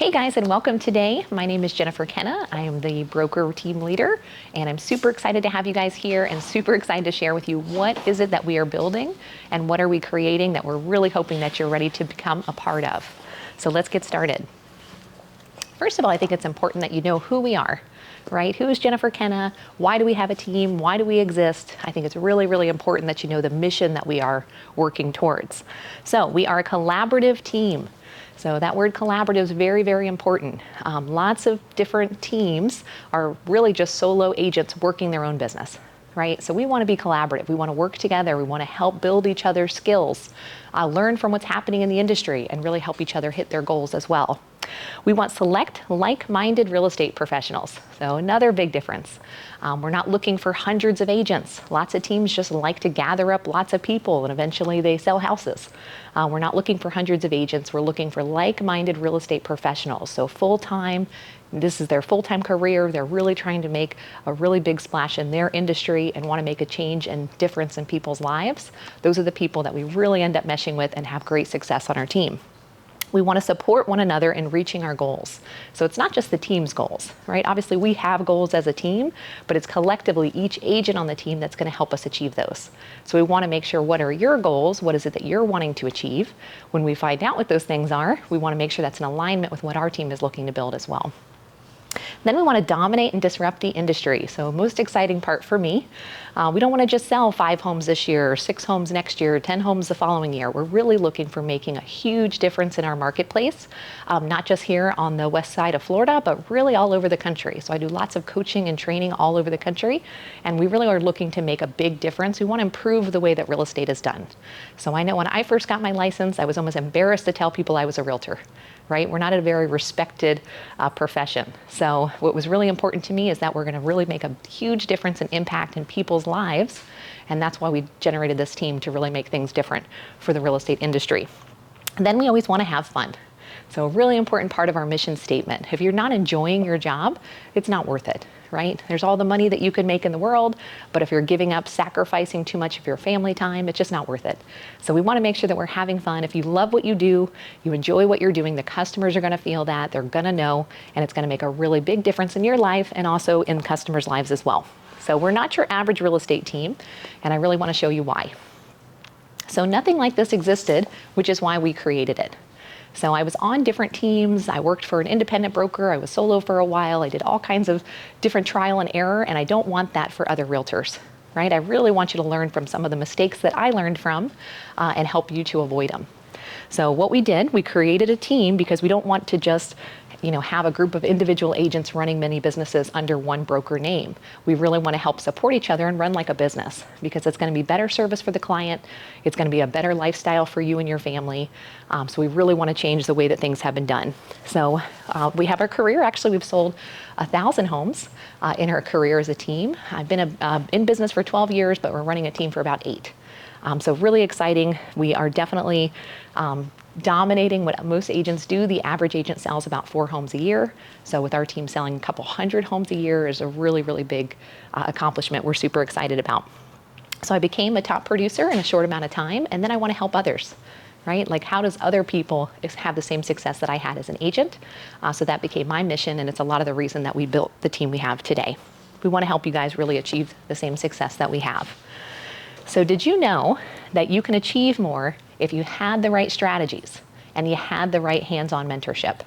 Hey guys, and welcome today. My name is Kenna. I am the broker team leader, and I'm super excited to have you guys here and super excited to share with you what is it that we are building and what are we creating that we're really hoping that you're ready to become a part of. So let's get started. First of all, I think it's important that you know who we are, right? Who is Kenna? Why do we have a team? Why do we exist? I think it's really, really important that you know the mission that we are working towards. So we are a collaborative team. So that word collaborative is very, very important. Lots of different teams are really just solo agents working their own business, right? So we want to be collaborative. We want to work together. We want to help build each other's skills, learn from what's happening in the industry, and really help each other hit their goals as well. We want select like-minded real estate professionals. So another big difference. We're not looking for hundreds of agents. Lots of teams just like to gather up lots of people and eventually they sell houses. We're not looking for hundreds of agents. We're looking for like-minded real estate professionals. So full-time, this is their full-time career. They're really trying to make a really big splash in their industry and want to make a change and difference in people's lives. Those are the people that we really end up meshing with and have great success on our team. We want to support one another in reaching our goals. So it's not just the team's goals, right? Obviously we have goals as a team, but it's collectively each agent on the team that's going to help us achieve those. So we want to make sure, what are your goals? What is it that you're wanting to achieve? When we find out what those things are, we want to make sure that's in alignment with what our team is looking to build as well. Then we want to dominate and disrupt the industry. So most exciting part for me, we don't want to just sell 5 homes this year, or 6 homes next year, 10 homes the following year. We're really looking for making a huge difference in our marketplace, not just here on the west side of Florida, but really all over the country. So I do lots of coaching and training all over the country, and we really are looking to make a big difference. We want to improve the way that real estate is done. So I know when I first got my license, I was almost embarrassed to tell people I was a realtor. Right? We're not a very respected profession. So what was really important to me is that we're going to really make a huge difference and impact in people's lives. And that's why we generated this team, to really make things different for the real estate industry. And then we always want to have fun. So a really important part of our mission statement. If you're not enjoying your job, it's not worth it, right? There's all the money that you could make in the world, but if you're giving up, sacrificing too much of your family time, it's just not worth it. So we want to make sure that we're having fun. If you love what you do, you enjoy what you're doing, the customers are going to feel that, they're going to know, and it's going to make a really big difference in your life and also in customers' lives as well. So we're not your average real estate team, and I really want to show you why. So nothing like this existed, which is why we created it. So I was on different teams. I worked for an independent broker. I was solo for a while. I did all kinds of different trial and error, and I don't want that for other realtors, right? I really want you to learn from some of the mistakes that I learned from and help you to avoid them. So what we did, we created a team because we don't want to just have a group of individual agents running many businesses under one broker name. We really want to help support each other and run like a business, because it's going to be better service for the client. It's going to be a better lifestyle for you and your family. So we really want to change the way that things have been done. So we have our career. Actually, we've sold 1,000 homes in our career as a team. I've been in business for 12 years, but we're running a team for about 8. So really exciting. We are definitely dominating what most agents do. The average agent sells about 4 homes a year. So with our team selling a couple hundred homes a year is a really, really big accomplishment we're super excited about. So I became a top producer in a short amount of time, and then I want to help others, right? Like, how does other people have the same success that I had as an agent? So that became my mission, and it's a lot of the reason that we built the team we have today. We want to help you guys really achieve the same success that we have. So did you know that you can achieve more if you had the right strategies and you had the right hands-on mentorship?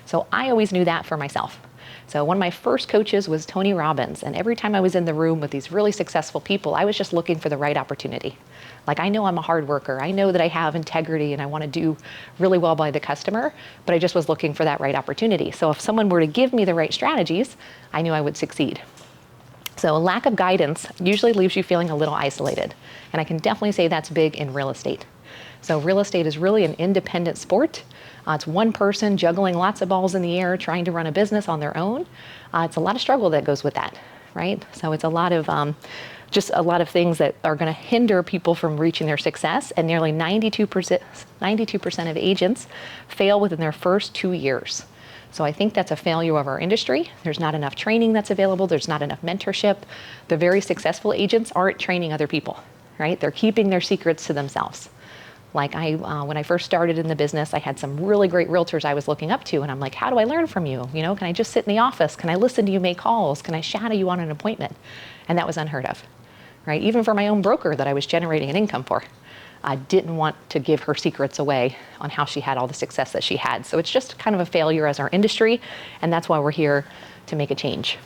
So I always knew that for myself. So one of my first coaches was Tony Robbins, and every time I was in the room with these really successful people, I was just looking for the right opportunity. Like, I know I'm a hard worker. I know that I have integrity and I want to do really well by the customer, but I just was looking for that right opportunity. So if someone were to give me the right strategies, I knew I would succeed. So a lack of guidance usually leaves you feeling a little isolated. And I can definitely say that's big in real estate. So real estate is really an independent sport. It's one person juggling lots of balls in the air, trying to run a business on their own. It's a lot of struggle that goes with that, right? So it's a lot of just a lot of things that are going to hinder people from reaching their success. And nearly 92% of agents fail within their first 2 years. So I think that's a failure of our industry. There's not enough training that's available. There's not enough mentorship. The very successful agents aren't training other people, right? They're keeping their secrets to themselves. Like when I first started in the business, I had some really great realtors I was looking up to, and I'm like, how do I learn from you? You know, can I just sit in the office? Can I listen to you make calls? Can I shadow you on an appointment? And that was unheard of, right? Even for my own broker that I was generating an income for. I didn't want to give her secrets away on how she had all the success that she had. So it's just kind of a failure as our industry, and that's why we're here to make a change.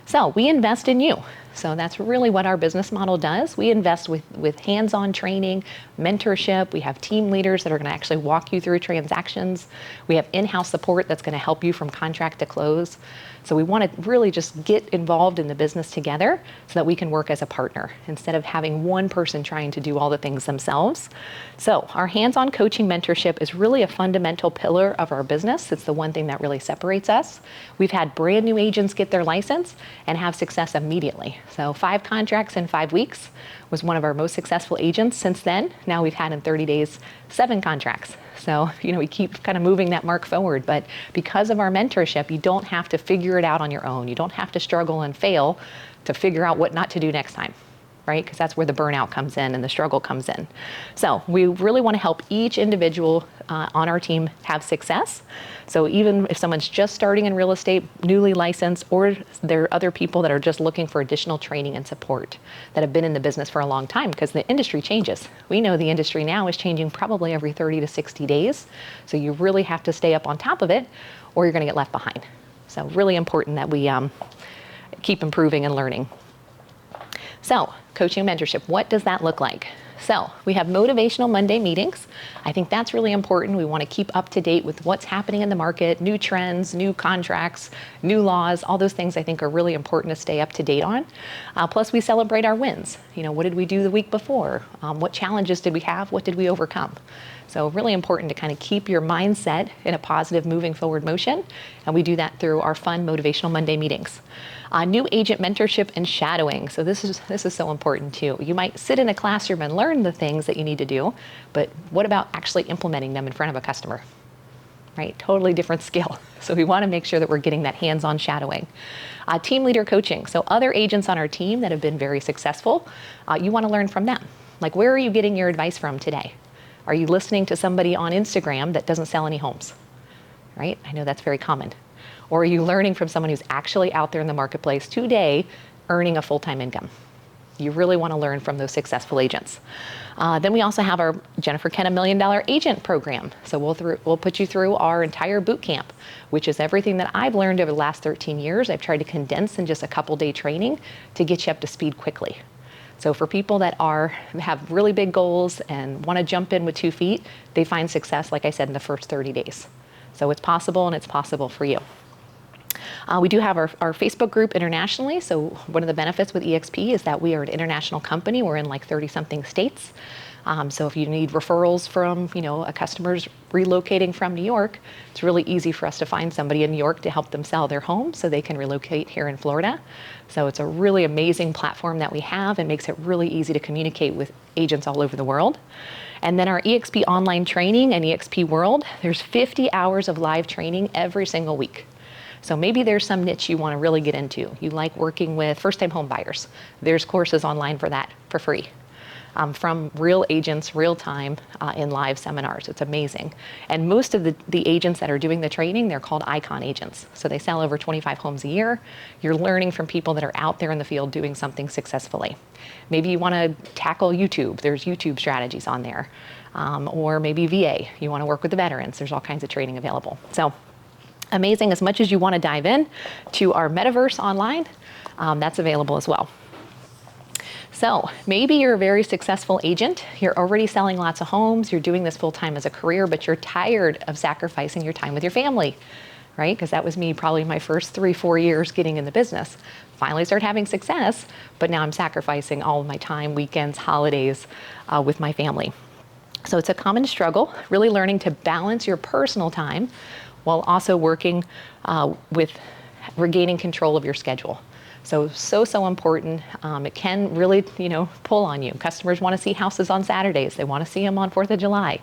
So we invest in you. So that's really what our business model does. We invest with hands-on training, mentorship. We have team leaders that are going to actually walk you through transactions. We have in-house support that's going to help you from contract to close. So we want to really just get involved in the business together so that we can work as a partner instead of having one person trying to do all the things themselves. So our hands-on coaching mentorship is really a fundamental pillar of our business. It's the one thing that really separates us. We've had brand new agents get their license and have success immediately. So 5 contracts in 5 weeks was one of our most successful agents since then. Now we've had in 30 days 7 contracts. So, you know, we keep kind of moving that mark forward. But because of our mentorship, you don't have to figure it out on your own. You don't have to struggle and fail to figure out what not to do next time, right? Because that's where the burnout comes in and the struggle comes in. So we really want to help each individual on our team have success. So even if someone's just starting in real estate, newly licensed, or there are other people that are just looking for additional training and support that have been in the business for a long time, because the industry changes. We know the industry now is changing probably every 30 to 60 days. So you really have to stay up on top of it or you're going to get left behind. So really important that we keep improving and learning. So coaching mentorship, what does that look like? So we have motivational Monday meetings. I think that's really important. We want to keep up to date with what's happening in the market, new trends, new contracts, new laws, all those things I think are really important to stay up to date on. Plus we celebrate our wins. You know, what did we do the week before? What challenges did we have? What did we overcome? So really important to kind of keep your mindset in a positive moving forward motion. And we do that through our fun motivational Monday meetings. New agent mentorship and shadowing. So this is so important too. You might sit in a classroom and learn the things that you need to do, but what about actually implementing them in front of a customer? Right? Totally different skill. So we want to make sure that we're getting that hands-on shadowing. Team leader coaching. So other agents on our team that have been very successful, you want to learn from them. Like, where are you getting your advice from today? Are you listening to somebody on Instagram that doesn't sell any homes? Right? I know that's very common. Or are you learning from someone who's actually out there in the marketplace today earning a full-time income? You really want to learn from those successful agents. Then we also have our Jennifer Kenna $1 Million Agent Program. So we'll put you through our entire boot camp, which is everything that I've learned over the last 13 years. I've tried to condense in just a couple-day training to get you up to speed quickly. So for people that have really big goals and want to jump in with 2 feet, they find success, like I said, in the first 30 days. So it's possible, and it's possible for you. We do have our Facebook group internationally. So one of the benefits with EXP is that we are an international company. We're in like 30-something states. So if you need referrals from, a customer's relocating from New York, it's really easy for us to find somebody in New York to help them sell their home so they can relocate here in Florida. So it's a really amazing platform that we have and makes it really easy to communicate with agents all over the world. And then our EXP online training and EXP World, there's 50 hours of live training every single week. So maybe there's some niche you want to really get into. You like working with first-time home buyers. There's courses online for that for free. From real agents, real time, in live seminars. It's amazing. And most of the agents that are doing the training, they're called icon agents. So they sell over 25 homes a year. You're learning from people that are out there in the field doing something successfully. Maybe you want to tackle YouTube. There's YouTube strategies on there. Or maybe VA. You want to work with the veterans. There's all kinds of training available. So amazing. As much as you want to dive in to our metaverse online, that's available as well. So maybe you're a very successful agent. You're already selling lots of homes. You're doing this full time as a career, but you're tired of sacrificing your time with your family, right? Because that was me probably my first 3-4 years getting in the business. Finally started having success, but now I'm sacrificing all of my time, weekends, holidays with my family. So it's a common struggle, really learning to balance your personal time while also working with regaining control of your schedule. So important. It can really, pull on you. Customers want to see houses on Saturdays. They want to see them on 4th of July,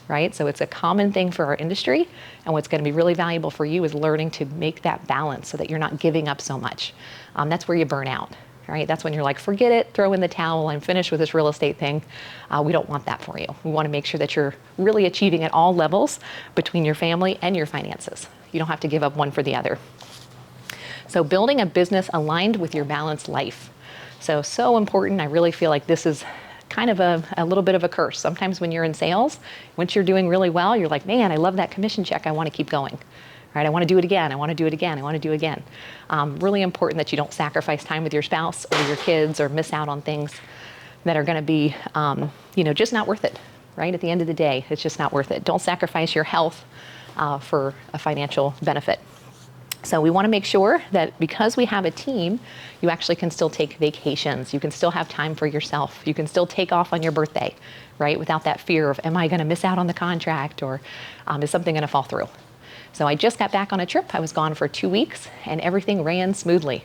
right? So it's a common thing for our industry. And what's going to be really valuable for you is learning to make that balance so that you're not giving up so much. That's where you burn out, right? That's when you're like, forget it, throw in the towel, I'm finished with this real estate thing. We don't want that for you. We want to make sure that you're really achieving at all levels between your family and your finances. You don't have to give up one for the other. So building a business aligned with your balanced life. So important. I really feel like this is kind of a little bit of a curse. Sometimes when you're in sales, once you're doing really well, you're like, man, I love that commission check. I want to keep going. Right? I want to do it again. I want to do it again. I want to do it again. Really important that you don't sacrifice time with your spouse or your kids or miss out on things that are going to be, just not worth it. Right? At the end of the day, it's just not worth it. Don't sacrifice your health for a financial benefit. So we want to make sure that because we have a team, you actually can still take vacations. You can still have time for yourself. You can still take off on your birthday, right? Without that fear of, am I going to miss out on the contract, or is something going to fall through? So I just got back on a trip. I was gone for 2 weeks and everything ran smoothly,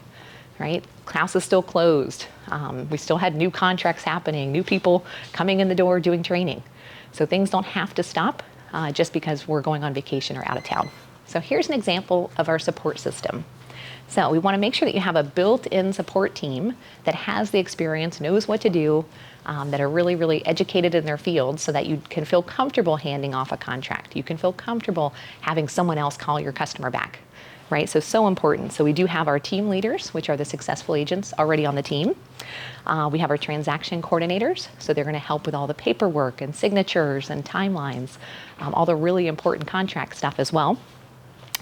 right? House is still closed. We still had new contracts happening, new people coming in the door doing training. So things don't have to stop just because we're going on vacation or out of town. So here's an example of our support system. So we want to make sure that you have a built-in support team that has the experience, knows what to do, that are really, really educated in their field so that you can feel comfortable handing off a contract. You can feel comfortable having someone else call your customer back, right? So important. So we do have our team leaders, which are the successful agents already on the team. We have our transaction coordinators, so they're going to help with all the paperwork and signatures and timelines, all the really important contract stuff as well.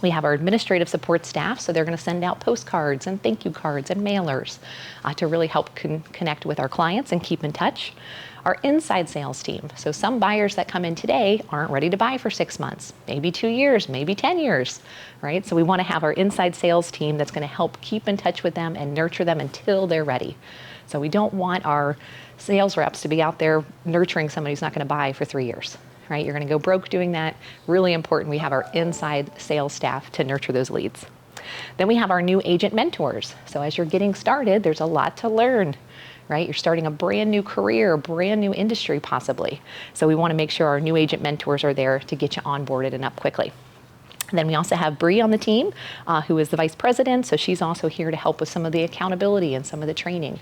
We have our administrative support staff, so they're going to send out postcards and thank you cards and mailers to really help connect with our clients and keep in touch. Our inside sales team, so some buyers that come in today aren't ready to buy for 6 months, maybe 2 years, maybe 10 years, right? So we want to have our inside sales team that's going to help keep in touch with them and nurture them until they're ready. So we don't want our sales reps to be out there nurturing somebody who's not going to buy for 3 years. Right? You're going to go broke doing that. Really important. We have our inside sales staff to nurture those leads. Then we have our new agent mentors. So as you're getting started, there's a lot to learn, right? You're starting a brand new career, brand new industry possibly. So we want to make sure our new agent mentors are there to get you onboarded and up quickly. And then we also have Bree on the team, who is the vice president. So she's also here to help with some of the accountability and some of the training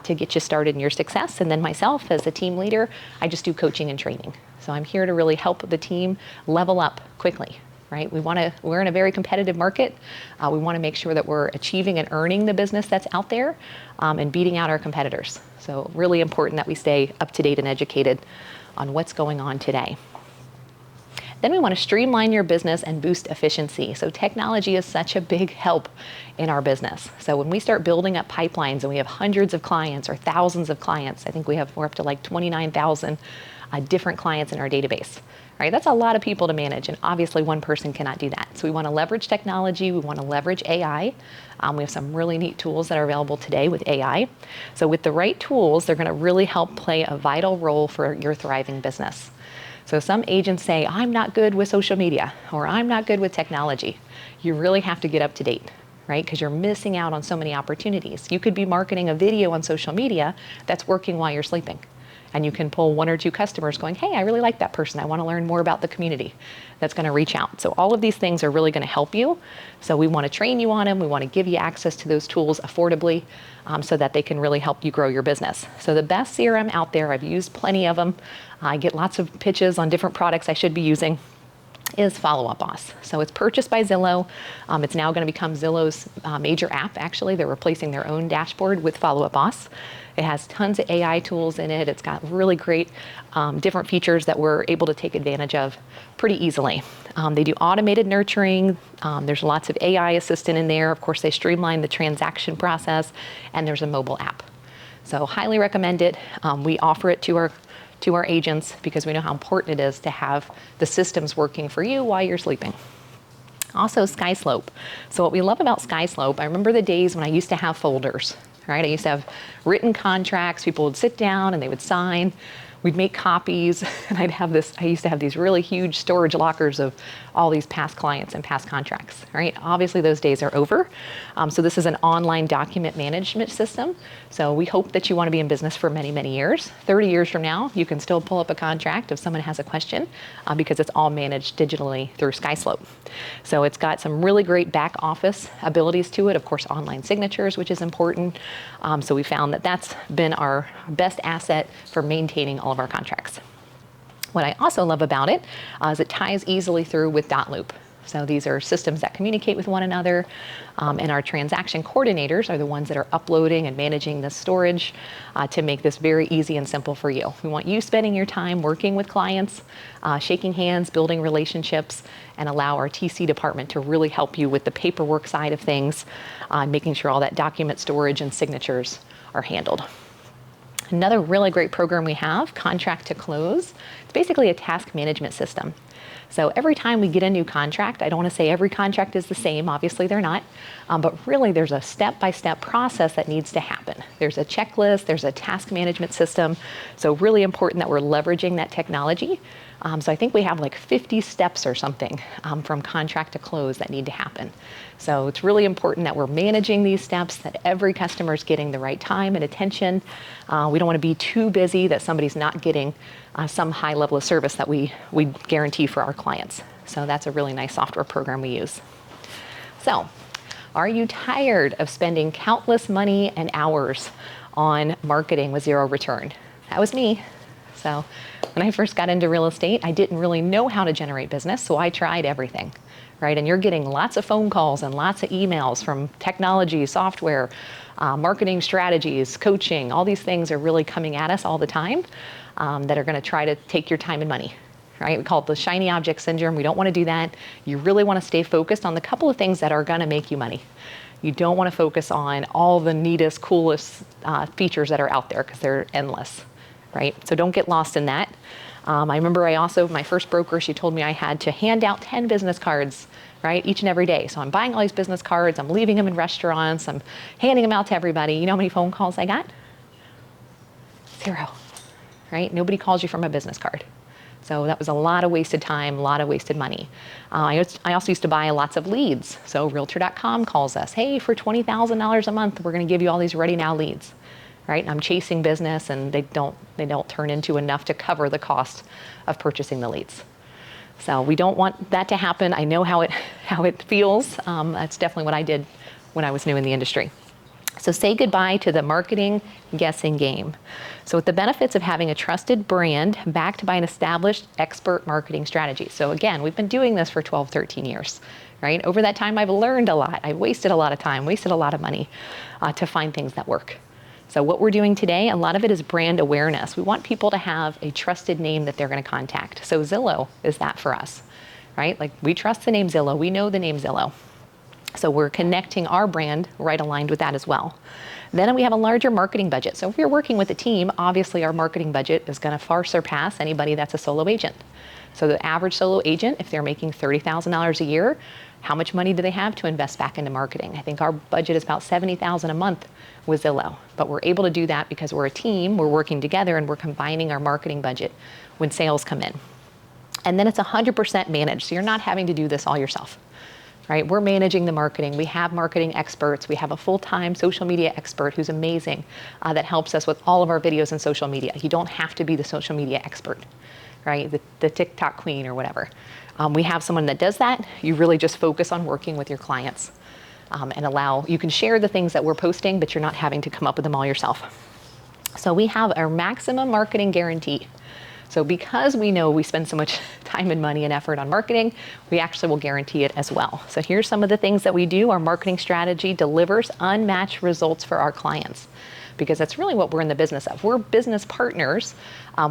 to get you started in your success. And then myself as a team leader, I just do coaching and training. So I'm here to really help the team level up quickly, right? We're in a very competitive market. We want to make sure that we're achieving and earning the business that's out there and beating out our competitors. So really important that we stay up to date and educated on what's going on today. Then we want to streamline your business and boost efficiency. So technology is such a big help in our business. So when we start building up pipelines and we have hundreds of clients or thousands of clients, I think we're up to like 29,000 different clients in our database. Right? That's a lot of people to manage, and obviously one person cannot do that. So we want to leverage technology. We want to leverage AI. We have some really neat tools that are available today with AI. So with the right tools, they're going to really help play a vital role for your thriving business. So some agents say, I'm not good with social media, or I'm not good with technology. You really have to get up to date, right? Because you're missing out on so many opportunities. You could be marketing a video on social media that's working while you're sleeping. And you can pull 1 or 2 customers going, hey, I really like that person. I want to learn more about the community. That's going to reach out. So all of these things are really going to help you. So we want to train you on them. We want to give you access to those tools affordably so that they can really help you grow your business. So the best CRM out there, I've used plenty of them. I get lots of pitches on different products I should be using, is Follow Up Boss. So it's purchased by Zillow. It's now going to become Zillow's major app, actually. They're replacing their own dashboard with Follow Up Boss. It has tons of AI tools in it. It's got really great different features that we're able to take advantage of pretty easily. They do automated nurturing. There's lots of AI assistant in there. Of course, they streamline the transaction process, and there's a mobile app. So highly recommend it. We offer it to our agents because we know how important it is to have the systems working for you while you're sleeping. Also, SkySlope. So what we love about SkySlope, I remember the days when I used to have folders, right? I used to have written contracts. People would sit down and they would sign. we'd make copies, and I used to have these really huge storage lockers of all these past clients and past contracts, right? Obviously those days are over. So this is an online document management system. So we hope that you want to be in business for many, many years. 30 years from now, you can still pull up a contract if someone has a question, because it's all managed digitally through SkySlope. So it's got some really great back office abilities to it. Of course, online signatures, which is important. So we found that that's been our best asset for maintaining all of our contracts. What I also love about it is it ties easily through with dotloop. So these are systems that communicate with one another, and our transaction coordinators are the ones that are uploading and managing the storage to make this very easy and simple for you. We want you spending your time working with clients, shaking hands, building relationships, and allow our TC department to really help you with the paperwork side of things, making sure all that document storage and signatures are handled. Another really great program we have, Contract to Close. It's basically a task management system. So every time we get a new contract, I don't want to say every contract is the same, obviously they're not, but really there's a step-by-step process that needs to happen. There's a checklist, there's a task management system, so really important that we're leveraging that technology. So I think we have like 50 steps or something from contract to close that need to happen. So it's really important that we're managing these steps, that every customer is getting the right time and attention. We don't want to be too busy that somebody's not getting some high level of service that we guarantee for our clients. So that's a really nice software program we use. So, are you tired of spending countless money and hours on marketing with zero return? That was me. So when I first got into real estate, I didn't really know how to generate business, so I tried everything, right? And you're getting lots of phone calls and lots of emails from technology, software, marketing strategies, coaching. All these things are really coming at us all the time that are going to try to take your time and money, right? We call it the shiny object syndrome. We don't want to do that. You really want to stay focused on the couple of things that are going to make you money. You don't want to focus on all the neatest, coolest features that are out there because they're endless. Right? So don't get lost in that. I remember my first broker, she told me I had to hand out 10 business cards, right, each and every day. So I'm buying all these business cards, I'm leaving them in restaurants, I'm handing them out to everybody. You know how many phone calls I got? 0, right? Nobody calls you from a business card. So that was a lot of wasted time, a lot of wasted money. I also used to buy lots of leads. So Realtor.com calls us, hey, for $20,000 a month, we're going to give you all these ready now leads. Right? And I'm chasing business and they don't turn into enough to cover the cost of purchasing the leads. So we don't want that to happen. I know how it feels. That's definitely what I did when I was new in the industry. So say goodbye to the marketing guessing game. So with the benefits of having a trusted brand backed by an established expert marketing strategy. So again, we've been doing this for 12, 13 years, right? Over that time, I've learned a lot. I've wasted a lot of time, wasted a lot of money to find things that work. So what we're doing today, a lot of it is brand awareness. We want people to have a trusted name that they're going to contact. So Zillow is that for us, right? Like we trust the name Zillow. We know the name Zillow. So we're connecting our brand right aligned with that as well. Then we have a larger marketing budget. So if we're working with a team, obviously our marketing budget is going to far surpass anybody that's a solo agent. So the average solo agent, if they're making $30,000 a year, how much money do they have to invest back into marketing? I think our budget is about $70,000 a month with Zillow, but we're able to do that because we're a team, we're working together, and we're combining our marketing budget when sales come in. And then it's 100% managed, so you're not having to do this all yourself, right? We're managing the marketing. We have marketing experts. We have a full-time social media expert who's amazing that helps us with all of our videos and social media. You don't have to be the social media expert, right? The TikTok queen or whatever. We have someone that does that. You really just focus on working with your clients and you can share the things that we're posting, but you're not having to come up with them all yourself. So we have our maximum marketing guarantee. So because we know we spend so much time and money and effort on marketing, we actually will guarantee it as well. So here's some of the things that we do. Our marketing strategy delivers unmatched results for our clients, because that's really what we're in the business of. We're business partners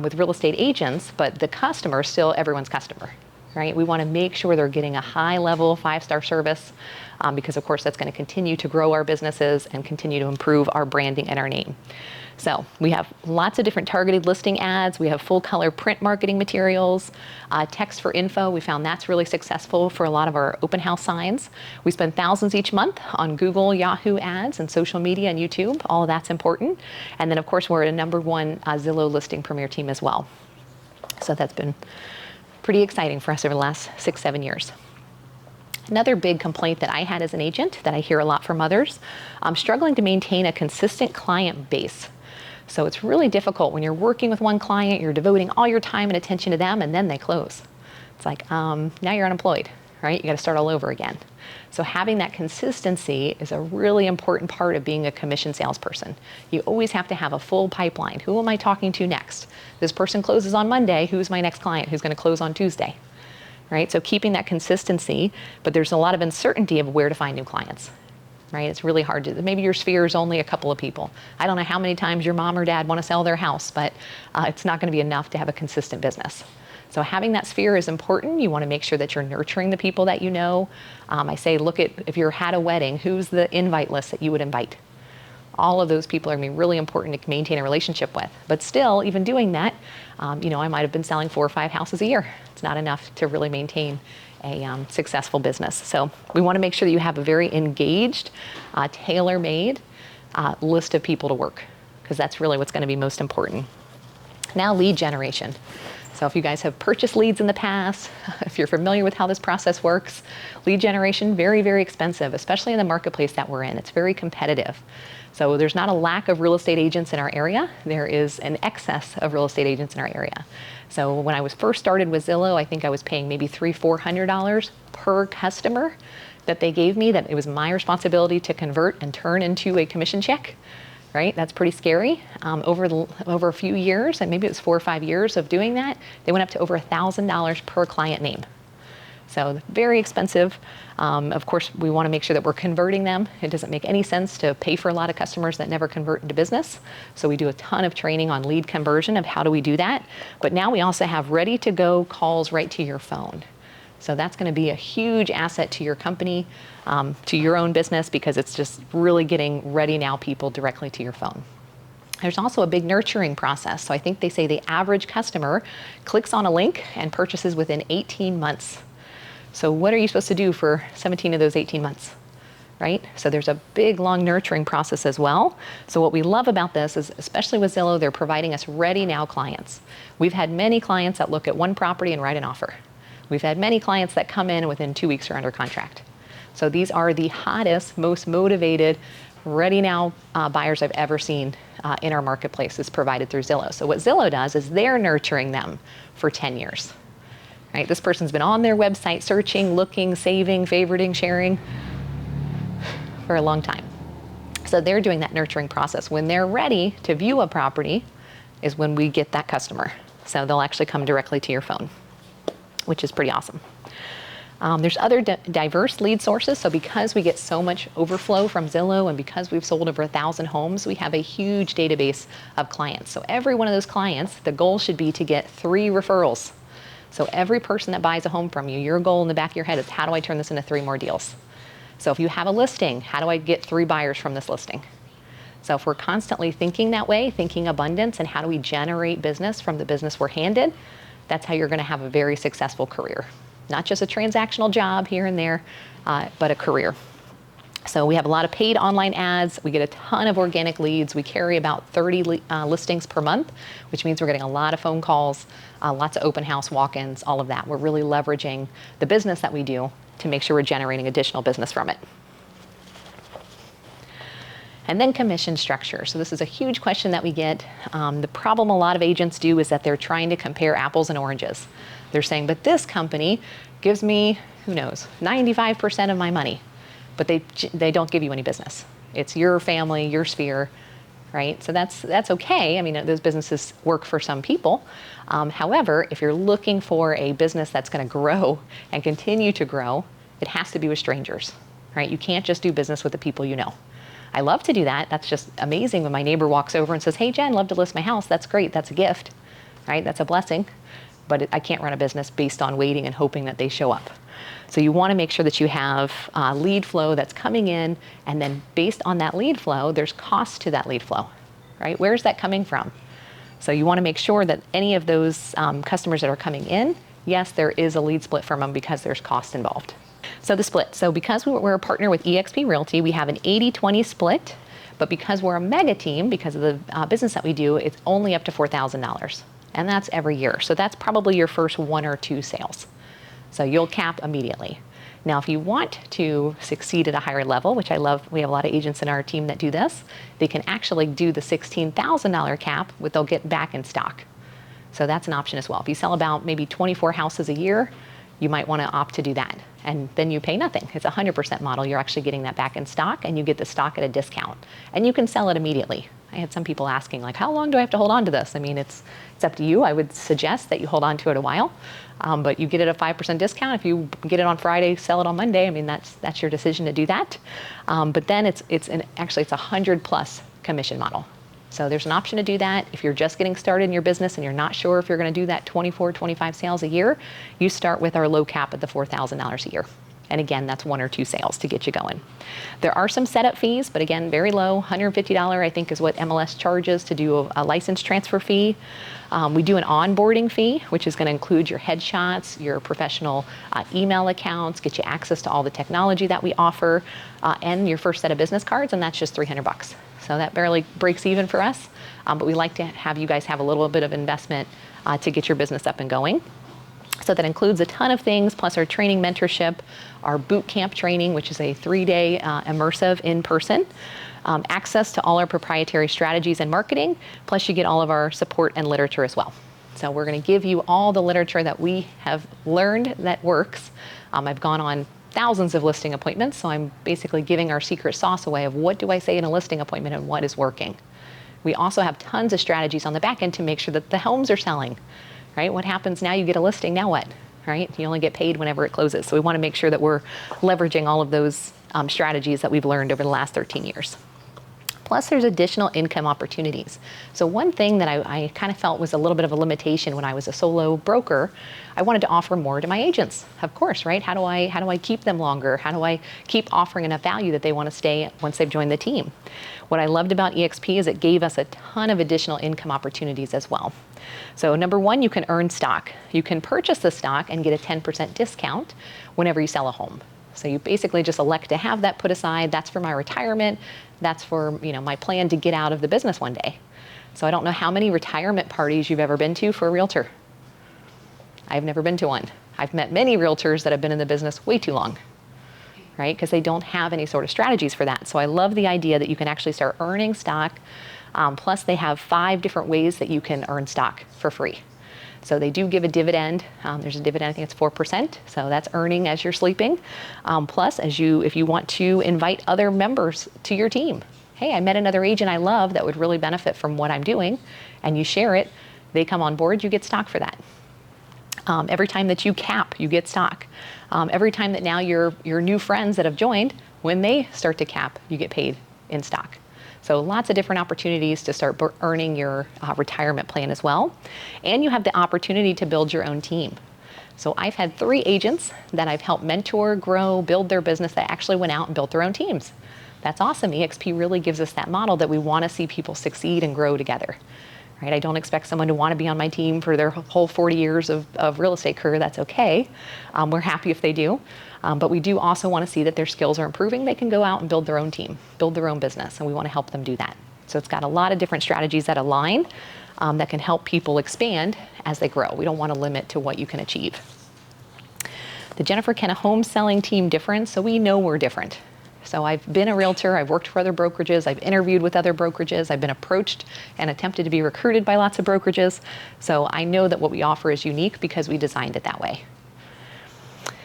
with real estate agents, but the customer is still everyone's customer. right? We want to make sure they're getting a high level 5-star service because of course that's going to continue to grow our businesses and continue to improve our branding and our name. So we have lots of different targeted listing ads. We have full color print marketing materials, text for info. We found that's really successful for a lot of our open house signs. We spend thousands each month on Google, Yahoo ads and social media and YouTube. All of that's important. And then of course we're a #1 Zillow listing premier team as well. So that's been pretty exciting for us over the last 6-7 years. Another big complaint that I had as an agent that I hear a lot from others, I'm struggling to maintain a consistent client base. So it's really difficult when you're working with one client, you're devoting all your time and attention to them, and then they close. It's like, now you're unemployed, right? You got to start all over again. So having that consistency is a really important part of being a commission salesperson. You always have to have a full pipeline. Who am I talking to next? This person closes on Monday. Who's my next client? Who's going to close on Tuesday? Right? So keeping that consistency, but there's a lot of uncertainty of where to find new clients. Right? It's really hard to, maybe your sphere is only a couple of people. I don't know how many times your mom or dad want to sell their house, but it's not going to be enough to have a consistent business. So having that sphere is important. You want to make sure that you're nurturing the people that you know. I say, look at, if you had a wedding, who's the invite list that you would invite? All of those people are going to be really important to maintain a relationship with. But still, even doing that, you know, I might have been selling 4 or 5 houses a year. It's not enough to really maintain a successful business. So we want to make sure that you have a very engaged, tailor-made list of people to work, because that's really what's going to be most important. Now, lead generation. So if you guys have purchased leads in the past, if you're familiar with how this process works, lead generation, very, very expensive, especially in the marketplace that we're in. It's very competitive. So there's not a lack of real estate agents in our area. There is an excess of real estate agents in our area. So when I was first started with Zillow, I think I was paying maybe $300-400 per customer that they gave me, that it was my responsibility to convert and turn into a commission check. Right? That's pretty scary. Over a few years, and maybe it was 4 or 5 years of doing that, they went up to over $1,000 per client name. So very expensive. Of course, we want to make sure that we're converting them. It doesn't make any sense to pay for a lot of customers that never convert into business. So we do a ton of training on lead conversion of how do we do that. But now we also have ready to go calls right to your phone. So that's going to be a huge asset to your company, to your own business, because it's just really getting ready now people directly to your phone. There's also a big nurturing process. So I think they say the average customer clicks on a link and purchases within 18 months. So what are you supposed to do for 17 of those 18 months? Right? So there's a big, long nurturing process as well. So what we love about this is, especially with Zillow, they're providing us ready now clients. We've had many clients that look at one property and write an offer. We've had many clients that come in within 2 weeks are under contract. So these are the hottest, most motivated, ready now buyers I've ever seen in our marketplace, is provided through Zillow. So what Zillow does is they're nurturing them for 10 years. Right? This person's been on their website searching, looking, saving, favoriting, sharing for a long time. So they're doing that nurturing process. When they're ready to view a property is when we get that customer. So they'll actually come directly to your phone, which is pretty awesome. There's other diverse lead sources. So because we get so much overflow from Zillow and because we've sold over 1,000 homes, we have a huge database of clients. So every one of those clients, the goal should be to get 3 referrals. So every person that buys a home from you, your goal in the back of your head is, how do I turn this into 3 more deals? So if you have a listing, how do I get 3 buyers from this listing? So if we're constantly thinking that way, thinking abundance and how do we generate business from the business we're handed, that's how you're going to have a very successful career. Not just a transactional job here and there, but a career. So we have a lot of paid online ads. We get a ton of organic leads. We carry about 30 listings per month, which means we're getting a lot of phone calls, lots of open house walk-ins, all of that. We're really leveraging the business that we do to make sure we're generating additional business from it. And then commission structure. So this is a huge question that we get. The problem a lot of agents do is that they're trying to compare apples and oranges. They're saying, but this company gives me, who knows, 95% of my money, but they don't give you any business. It's your family, your sphere, right? So that's okay. I mean, those businesses work for some people. However, if you're looking for a business that's going to grow and continue to grow, it has to be with strangers, right? You can't just do business with the people you know. I love to do that. That's just amazing when my neighbor walks over and says, hey, Jen, love to list my house. That's great. That's a gift, right? That's a blessing. but I can't run a business based on waiting and hoping that they show up. So you want to make sure that you have lead flow that's coming in, and then based on that lead flow, there's cost to that lead flow, right? Where's that coming from? So you want to make sure that any of those customers that are coming in, yes, there is a lead split from them because there's cost involved. So the split. So because we're a partner with eXp Realty, we have an 80-20 split, but because we're a mega team, because of the business that we do, it's only up to $4,000. And that's every year. So that's probably your first 1 or 2 sales. So you'll cap immediately. Now, if you want to succeed at a higher level, which I love, we have a lot of agents in our team that do this, they can actually do the $16,000 cap, but they'll get back in stock. So that's an option as well. If you sell about maybe 24 houses a year, you might want to opt to do that. And then you pay nothing. It's a 100% model. You're actually getting that back in stock, and you get the stock at a discount. And you can sell it immediately. I had some people asking, like, how long do I have to hold on to this? I mean, it's up to you. I would suggest that you hold on to it a while, but you get it at a 5% discount. If you get it on Friday, sell it on Monday. I mean, that's your decision to do that. But then it's actually a 100+ commission model. So there's an option to do that. If you're just getting started in your business and you're not sure if you're going to do that 24, 25 sales a year, you start with our low cap at the $4,000 a year. And again, that's 1 or 2 sales to get you going. There are some setup fees, but again, very low. $150, I think, is what MLS charges to do a license transfer fee. We do an onboarding fee, which is going to include your headshots, your professional email accounts, get you access to all the technology that we offer, and your first set of business cards, and that's just $300. So that barely breaks even for us, but we like to have you guys have a little bit of investment to get your business up and going. So that includes a ton of things, plus our training mentorship, our boot camp training, which is a 3-day immersive in-person, access to all our proprietary strategies and marketing, plus you get all of our support and literature as well. So we're going to give you all the literature that we have learned that works. I've gone on thousands of listing appointments, so I'm basically giving our secret sauce away of what do I say in a listing appointment and what is working. We also have tons of strategies on the back end to make sure that the homes are selling. Right? What happens now? You get a listing, now what? Right? You only get paid whenever it closes. So we want to make sure that we're leveraging all of those strategies that we've learned over the last 13 years. Plus, there's additional income opportunities. So one thing that I kind of felt was a little bit of a limitation when I was a solo broker, I wanted to offer more to my agents, of course, right? How do I keep them longer? How do I keep offering enough value that they want to stay once they've joined the team? What I loved about eXp is it gave us a ton of additional income opportunities as well. So number one, you can earn stock. You can purchase the stock and get a 10% discount whenever you sell a home. So you basically just elect to have that put aside. That's for my retirement. That's for my plan to get out of the business one day. So I don't know how many retirement parties you've ever been to for a realtor. I've never been to one. I've met many realtors that have been in the business way too long, right? Because they don't have any sort of strategies for that. So I love the idea that you can actually start earning stock. Plus they have 5 different ways that you can earn stock for free. So they do give a dividend. There's a dividend, I think it's 4%. So that's earning as you're sleeping. Plus, if you want to invite other members to your team. Hey, I met another agent I love that would really benefit from what I'm doing, and you share it, they come on board, you get stock for that. Every time that you cap, you get stock. Every time that now your new friends that have joined, when they start to cap, you get paid in stock. So lots of different opportunities to start earning your retirement plan as well. And you have the opportunity to build your own team. So I've had 3 agents that I've helped mentor, grow, build their business that actually went out and built their own teams. That's awesome. eXp really gives us that model that we want to see people succeed and grow together. Right? I don't expect someone to want to be on my team for their whole 40 years of real estate career. That's okay. We're happy if they do. But we do also want to see that their skills are improving. They can go out and build their own team, build their own business, and we want to help them do that. So it's got a lot of different strategies that align that can help people expand as they grow. We don't want to limit to what you can achieve. The Jennifer Kenna home selling team difference, so we know we're different. So I've been a realtor, I've worked for other brokerages, I've interviewed with other brokerages, I've been approached and attempted to be recruited by lots of brokerages. So I know that what we offer is unique because we designed it that way.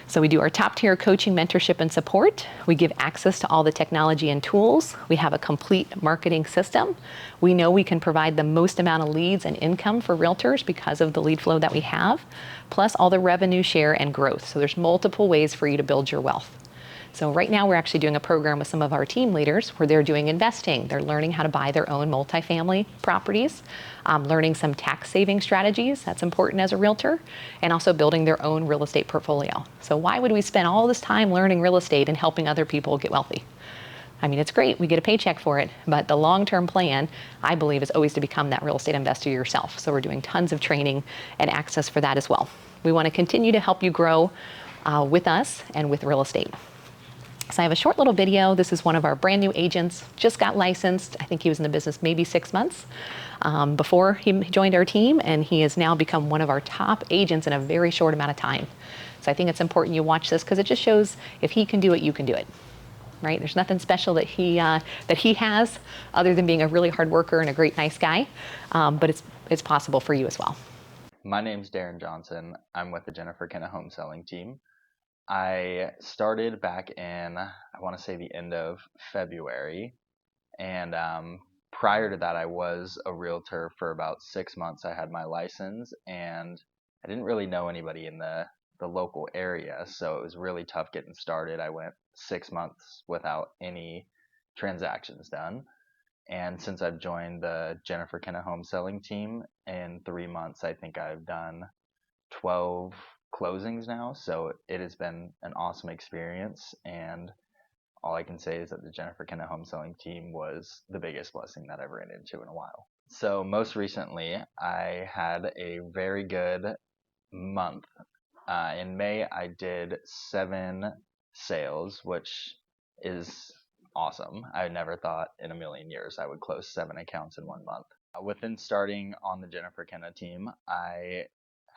So we do our top tier coaching, mentorship, and support. We give access to all the technology and tools. We have a complete marketing system. We know we can provide the most amount of leads and income for realtors because of the lead flow that we have, plus all the revenue share and growth. So there's multiple ways for you to build your wealth. So right now we're actually doing a program with some of our team leaders where they're doing investing. They're learning how to buy their own multifamily properties, learning some tax saving strategies, that's important as a realtor, and also building their own real estate portfolio. So why would we spend all this time learning real estate and helping other people get wealthy? I mean, it's great, we get a paycheck for it, but the long-term plan, I believe, is always to become that real estate investor yourself. So we're doing tons of training and access for that as well. We want to continue to help you grow with us and with real estate. So I have a short little video. This is one of our brand new agents, just got licensed. I think he was in the business maybe 6 months before he joined our team, and he has now become one of our top agents in a very short amount of time. So I think it's important you watch this because it just shows if he can do it, you can do it. Right? There's nothing special that he has other than being a really hard worker and a great, nice guy, but it's possible for you as well. My name's Darren Johnson. I'm with the Kenna home selling team. I started back in, I want to say the end of February, and prior to that I was a realtor for about 6 months. I had my license, and I didn't really know anybody in the local area, so it was really tough getting started. I went 6 months without any transactions done. And since I've joined the Kenna home selling team in 3 months, I think I've done 12 closings now. So it has been an awesome experience. And all I can say is that the Kenna home selling team was the biggest blessing that I've ran into in a while. So most recently, I had a very good month. In May, I did 7 sales, which is awesome. I never thought in a million years I would close 7 accounts in 1 month. Within starting on the Kenna team, I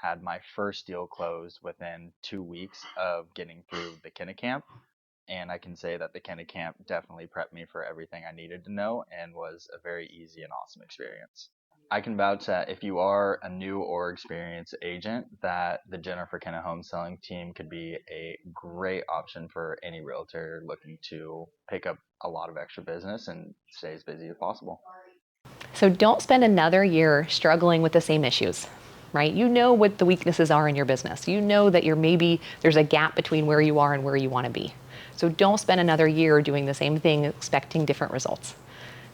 had my first deal closed within 2 weeks of getting through the Kenna camp. And I can say that the Kenna camp definitely prepped me for everything I needed to know and was a very easy and awesome experience. I can vouch that if you are a new or experienced agent, that the Kenna home selling team could be a great option for any realtor looking to pick up a lot of extra business and stay as busy as possible. So don't spend another year struggling with the same issues, right? You know what the weaknesses are in your business. You know that there's a gap between where you are and where you want to be. So don't spend another year doing the same thing expecting different results.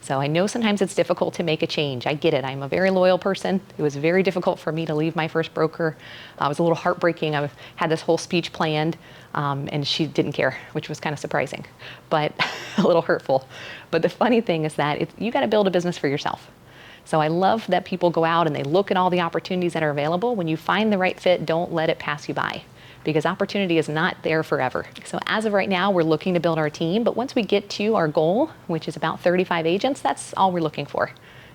So I know sometimes it's difficult to make a change. I get it. I'm a very loyal person. It was very difficult for me to leave my first broker. It was a little heartbreaking. I had this whole speech planned, and she didn't care, which was kind of surprising, but a little hurtful. But the funny thing is that you got to build a business for yourself. So I love that people go out and they look at all the opportunities that are available. When you find the right fit, don't let it pass you by, because opportunity is not there forever. So as of right now, we're looking to build our team, but once we get to our goal, which is about 35 agents, that's all we're looking for,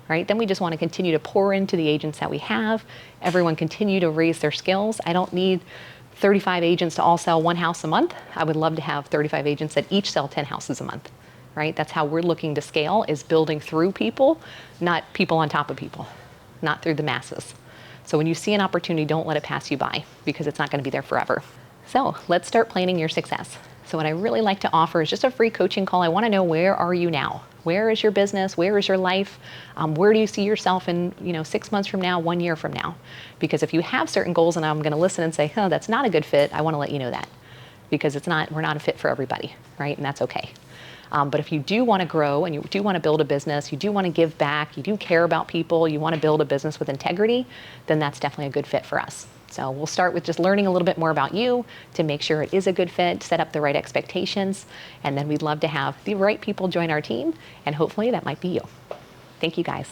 right? Then we just want to continue to pour into the agents that we have. Everyone continue to raise their skills. I don't need 35 agents to all sell 1 house a month. I would love to have 35 agents that each sell 10 houses a month, right? That's how we're looking to scale, is building through people, not people on top of people, not through the masses. So when you see an opportunity, don't let it pass you by, because it's not going to be there forever. So let's start planning your success. So what I really like to offer is just a free coaching call. I want to know, where are you now? Where is your business? Where is your life? Where do you see yourself in 6 months from now, 1 year from now? Because if you have certain goals and I'm going to listen and say, oh, that's not a good fit, I want to let you know that, because we're not a fit for everybody, right? And that's okay. But if you do want to grow and you do want to build a business, you do want to give back, you do care about people, you want to build a business with integrity, then that's definitely a good fit for us. So we'll start with just learning a little bit more about you to make sure it is a good fit, set up the right expectations, and then we'd love to have the right people join our team, and hopefully that might be you. Thank you, guys.